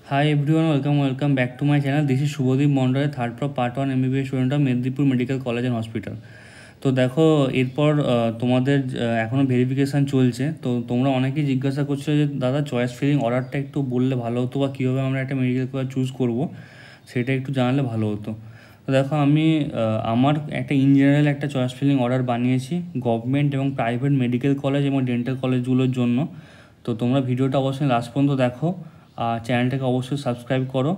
Hi everyone, welcome back to my channel. This is Shubhadeep Mondal, third pro part 1 MBBS student of Medinipur medical college and hospital. তো দেখো এরপর তোমাদের এখনও verification চলছে। তো তোমরা অনেকেই জিজ্ঞাসা করছো যে দাদা চয়েস ফিলিং অর্ডারটা একটু বললে ভালো হতো, বা কীভাবে আমরা একটা মেডিকেল কলেজ চুজ করবো সেটা একটু জানালে ভালো হতো। তো দেখো আমি আমার একটা ইন জেনারেল একটা চয়েস ফিলিং অর্ডার বানিয়েছি গভর্নমেন্ট এবং প্রাইভেট মেডিকেল কলেজ এবং ডেন্টাল কলেজগুলোর জন্য। তো তোমরা ভিডিওটা অবশ্যই লাস্ট পর্যন্ত দেখো, আর চ্যানেলটাকে অবশ্যই সাবস্ক্রাইব করো।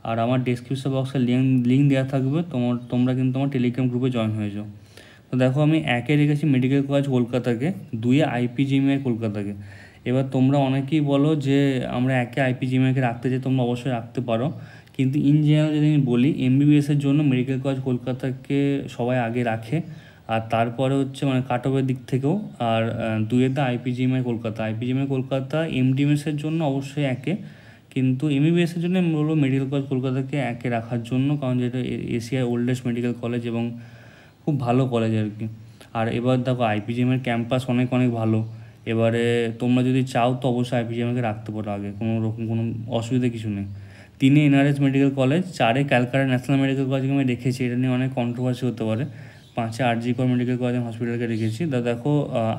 আর আমার ডেসক্রিপশন বক্সে লিঙ্ক দেওয়া থাকবে, তোমরা কিন্তু আমার টেলিগ্রাম গ্রুপে জয়েন হয়ে যাও। তো দেখো আমি একে রেখেছি মেডিকেল কলেজ কলকাতাকে, দুইয়ে আইপিজিএমআই কলকাতাকে। এবার তোমরা অনেকেই বলো যে আমরা একে আইপিজিএমআইকে রাখতে চাই, তোমরা অবশ্যই রাখতে পারো। কিন্তু ইন জেনারেল যদি আমি বলি, এমবিবিএসের জন্য মেডিকেল কলেজ কলকাতাকে সবাই আগে রাখে, আর তারপরে হচ্ছে মানে কাট অফের দিক থেকেও। আর দুইয়েতে আইপিজিএমআই কলকাতা এমডিএমএসের জন্য অবশ্যই একে, কিন্তু এমবিবিএসের জন্য আমি বলবো মেডিকেল কলেজ কলকাতাকে একে রাখার জন্য, কারণ যেটা এশিয়ার ওল্ডেস্ট মেডিকেল কলেজ এবং খুব ভালো কলেজ আর কি। আর এবার দেখো আইপিজিএমের ক্যাম্পাস অনেক ভালো। এবারে তোমরা যদি চাও তো অবশ্যই আইপিজিএমকে রাখতে পারো আগে, কোনো রকম কোনো অসুবিধা কিছু নেই। 3 NRS medical college, 4 Calcutta national medical কলেজকে আমি রেখেছি, এটা নিয়ে অনেক কন্ট্রোভার্সি হতে পারে। 5 আরজি কর মেডিকেল কলেজ এবং হসপিটালকে রেখেছি। দেখো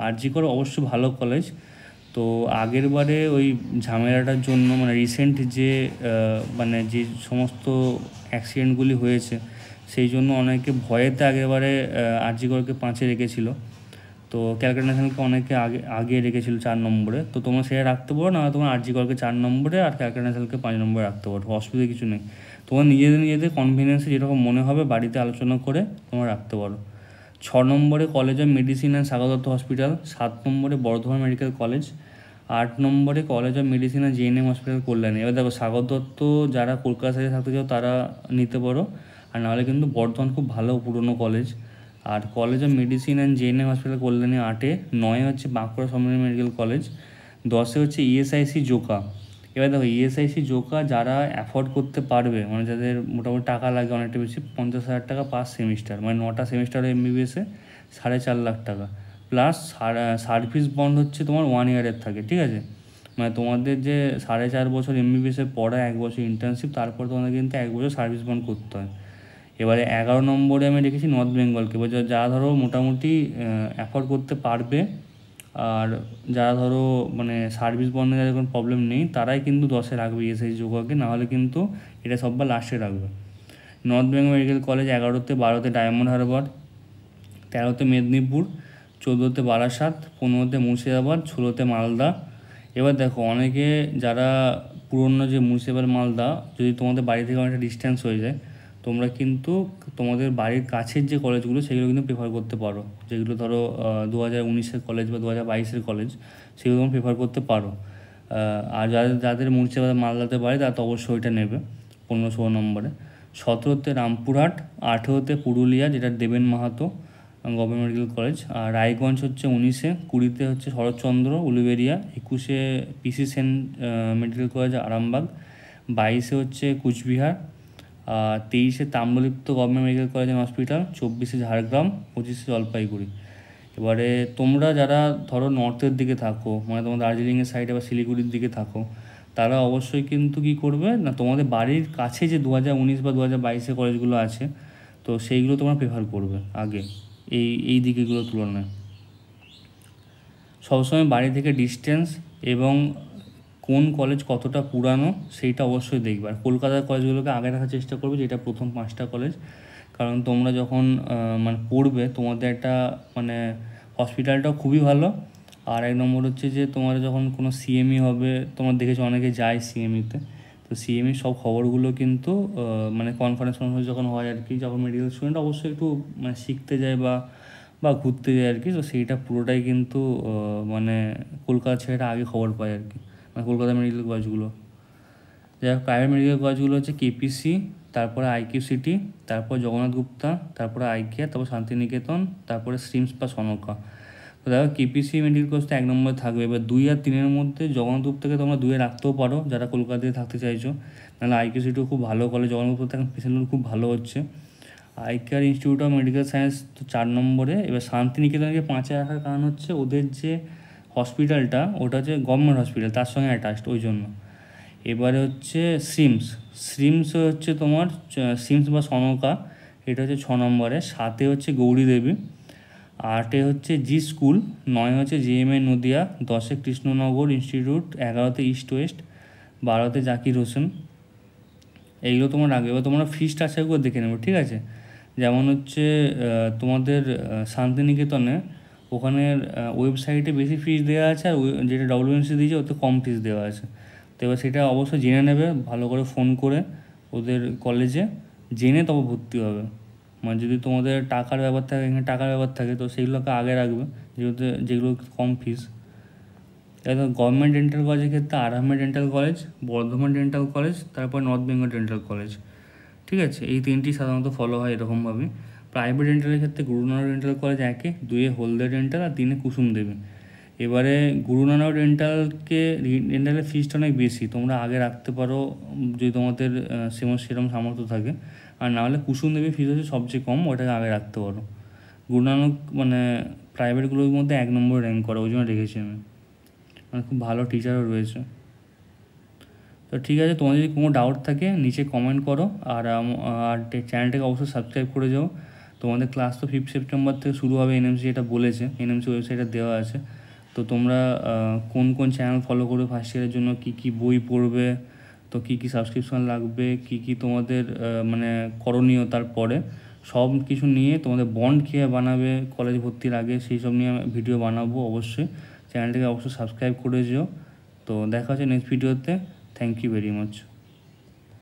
আরজি কর অবশ্যই ভালো কলেজ। তো আগের বারে ওই ঝামেলাটার জন্য মানে রিসেন্ট যে মানে যে সমস্ত অ্যাক্সিডেন্টগুলি হয়েছে, সেই জন্য অনেকে ভয়েতে আগেরবারে আরজি করকে 5-এ রেখেছিল। তো ক্যালকাটা ন্যাশনালকে অনেকে আগে রেখেছিল 4 নম্বরে। তো তোমরা সেটা রাখতে পারো, না তোমার আরজি করকে 4 নম্বরে আর ক্যালকাটা ন্যাশনালকে 5 নম্বরে রাখতে পারো, অসুবিধা কিছু নেই। তোমার নিজেদের কনভিনিয়েন্সে যেরকম মনে হবে বাড়িতে আলোচনা করে তোমরা রাখতে পারো। 6 নম্বরে college of medicine and Sagar Dutta hospital, 7 নম্বরে বর্ধমান মেডিকেল কলেজ, 8 নম্বরে college of medicine and JNM hospital Kalyani. এবার দেখো সাগর দত্ত যারা কলকাতা সাইডে থাকতে চাও তারা নিতে পারো, আর নাহলে কিন্তু বর্ধমান খুব ভালো পুরনো কলেজ। আর college of medicine and JNM hospital Kalyani 8-এ, 9-এ হচ্ছে বাঁকুড়া সরকারি মেডিকেল কলেজ, 10-এ হচ্ছে ইএসআইসি জোকা। এবার দেখো ইএসআইসি জোকা যারা অ্যাফোর্ড করতে পারবে, মানে যাদের মোটামুটি টাকা লাগে অনেকটা বেশি, 50,000 টাকা পার সেমিস্টার, মানে 9টা সেমিস্টারে এমবিবিএসে 4.5 লাখ টাকা, প্লাস সার্ভিস বন্ড হচ্ছে তোমার 1 ইয়ারের থাকে, ঠিক আছে। মানে তোমাদের যে 4.5 বছর এমবিবিএসে পড়া, 1 বছর ইন্টার্নশিপ, তারপর তোমাদের কিন্তু 1 বছর সার্ভিস বন্ড করতে হয়। এবারে 11 নম্বরে আমি রেখেছি নর্থ বেঙ্গলকে। এবার যারা ধরো মোটামুটি অ্যাফোর্ড করতে পারবে, আর যারা ধরো মানে সার্ভিস বন্ডে যাদের কোনো প্রবলেম নেই, তারাই কিন্তু 10-এ রাখবে ইএসআইসি যোগাকে, নাহলে কিন্তু এটা সববার লাস্টে রাখবে। নর্থ বেঙ্গল মেডিকেল কলেজ 11-তে 12-তে ডায়মন্ড হারবার, 13-তে মেদিনীপুর, 14-তে বারাসাত, 15-তে মুর্শিদাবাদ, 16-তে মালদা। এবার দেখো অনেকে যারা পুরনো যে মুর্শিদাবাদ মালদা, যদি তোমাদের বাড়ি থেকে অনেকটা ডিস্টেন্স হয়ে যায়, তোমরা কিন্তু তোমাদের বাড়ির কাছের যে কলেজগুলো সেগুলো কিন্তু প্রেফার করতে পারো, যেগুলো ধরো 2019-এর কলেজ বা 2022-এর কলেজ, সেগুলো তোমরা প্রেফার করতে পারো। আর যাদের মুর্শিদাবাদ মালদাতে বাড়ি তারা তো অবশ্যই ওইটা নেবে 15-16 নম্বরে। 17-তে রামপুরহাট, 18-তে পুরুলিয়া যেটা Deben Mahato government medical college, আর রায়গঞ্জ হচ্ছে 19-এ, 20-তে হচ্ছে শরৎচন্দ্র উলুবেরিয়া, 21-এ PC Sen medical college Arambagh, 22-এ হচ্ছে কুচবিহার, 23-এ Tamralipta government medical college and hospital, 24-এ ঝাড়গ্রাম, 25-এ জলপাইগুড়ি। এবারে তোমরা যারা ধরো নর্থের দিকে থাকো, মানে তোমার দার্জিলিংয়ের সাইডে বা শিলিগুড়ির দিকে থাকো, তারা অবশ্যই কিন্তু কী করবে না, তোমাদের বাড়ির কাছে যে 2019 বা 2022-এর কলেজগুলো আছে, তো সেইগুলো তোমরা প্রেফার করবে আগে এই দিকগুলোর তুলনায়। সবসময় বাড়ি থেকে ডিস্টেন্স এবং কোন কলেজ কতটা পুরানো সেইটা অবশ্যই দেখবে। আর কলকাতার কলেজগুলোকে আগে রাখার চেষ্টা করবে, যেটা প্রথম 5টা কলেজ, কারণ তোমরা যখন মানে পড়বে তোমাদের একটা মানে হসপিটালটাও খুবই ভালো। আর 1 নম্বর হচ্ছে যে তোমার যখন কোনো সিএমই হবে, তোমরা দেখেছো অনেকে যায় সিএমইতে, তো সিএমই সব খবরগুলো কিন্তু মানে কনফারেন্স যখন হয় আর কি, যখন মেডিকেল স্টুডেন্ট অবশ্যই একটু মানে শিখতে যায় বা বা ঘুরতে যায় আর কি, তো সেইটা পুরোটাই কিন্তু মানে কলকাতা ছেড়ে আগে খবর পায় আর কি, মানে কলকাতা মেডিকেল কলেজগুলো। যাই হোক প্রাইভেট মেডিকেল কলেজগুলো হচ্ছে কেপিসি, তারপরে আইকিউ সিটি, তারপর জগন্নাথ গুপ্তা, তারপরে আইকেয়ার, তারপর শান্তিনিকেতন, তারপরে স্ট্রিমস বা সনকা। তো দেখো কেপিসি মেডিকেল কলেজ তো 1 নম্বরে থাকবে। এবার 2 আর 3-এর মধ্যে জগন্নাথ গুপ্তাকে তোমরা 2-এ রাখতেও পারো যারা কলকাতায় থাকতে চাইছো, নাহলে আইকিউ সিটিও খুব ভালো কলেজ, জগন্নাথ গুপ্তা এখন পেশেন্টগুলো খুব ভালো হচ্ছে। ICARE institute of medical science তো 4 নম্বরে। এবার শান্তিনিকেতনকে 5-এ রাখার কারণ হচ্ছে ওদের যে হসপিটালটা ওটা হচ্ছে গভর্নমেন্ট হসপিটাল, তার সঙ্গে অ্যাটাচড, ওই জন্য। এবারে হচ্ছে সিমস। সিমস হচ্ছে তোমার সিমস বা সনকা, এটা হচ্ছে 6 নম্বরে। 7-এ হচ্ছে গৌরী দেবী, 8-এ হচ্ছে জি স্কুল, 9 হচ্ছে জিএমএ নদিয়া, 10-এ কৃষ্ণনগর ইনস্টিটিউট, 11-তে ইস্ট ওয়েস্ট, 12-তে জাকির হোসেন। এইগুলো তোমার আগে, এবার তোমরা ফি স্ট্রাকচারগুলো দেখে নেবে, ঠিক আছে? যেমন হচ্ছে তোমাদের শান্তিনিকেতনে ওখানে ওয়েবসাইটে বেশি ফিস দেওয়া আছে, আর যেটা ডব্লিউএনসি দিয়েছে ওতে কম ফিস দেওয়া আছে। তো এবার সেটা অবশ্যই জেনে নেবে, ভালো করে ফোন করে ওদের কলেজে জেনে তবে ভর্তি হবে। মানে যদি তোমাদের টাকার ব্যাপার থাকে, এখানে টাকার ব্যাপার থাকে, তো সেইগুলোকে আগে রাখবে, যেগুলো কম ফিস। এবার গভর্নমেন্ট ডেন্টাল কলেজের ক্ষেত্রে Arambagh dental college, Bardhaman dental college, তারপর নর্থ বেঙ্গল ডেন্টাল কলেজ, ঠিক আছে? এই তিনটি সাধারণত ফলো হয় এরকমভাবে। প্রাইভেট ডেন্টালের ক্ষেত্রে গুরু নানক ডেন্টাল কলেজ 1-এ, 2-এ হলদিয়া ডেন্টাল, আর 3-এ কুসুম দেবী। এবারে গুরু নানক ডেন্টালের ফিসটা অনেক বেশি, তোমরা আগে রাখতে পারো যদি তোমাদের সেরকম সামর্থ্য থাকে। আর না হলে কুসুম দেবী ফিস হচ্ছে সবচেয়ে কম, ওটাকে আগে রাখতে পারো। গুরু নানক মানে প্রাইভেটগুলোর মধ্যে 1 নম্বর র্যাঙ্ক করে, ওই জন্য রেখেছি আমি, মানে খুব ভালো টিচারও রয়েছে। তো ঠিক আছে, তোমার যদি কোনো ডাউট থাকে নিচে কমেন্ট করো, আর চ্যানেলটাকে অবশ্যই সাবস্ক্রাইব করে যাও। তোমাদের ক্লাস তো 5 সেপ্টেম্বর থেকে শুরু হবে, এনএমসি এটা বলেছে, এনএমসি ওয়েবসাইটে দেওয়া আছে। তো তোমরা কোন কোন চ্যানেল ফলো করবে ফার্স্ট ইয়ারের জন্য, কী কী বই পড়বে, তো কী কী সাবস্ক্রিপশন লাগবে, কী কী তোমাদের মানে করণীয়, তারপরে সব কিছু নিয়ে তোমাদের বন্ড কীভাবে বানাবে কলেজ ভর্তির আগে, সেই সব নিয়ে আমি ভিডিও বানাবো। অবশ্যই চ্যানেলটাকে অবশ্যই সাবস্ক্রাইব করে যেও। তো দেখা হচ্ছে নেক্সট ভিডিওতে। Thank you very much.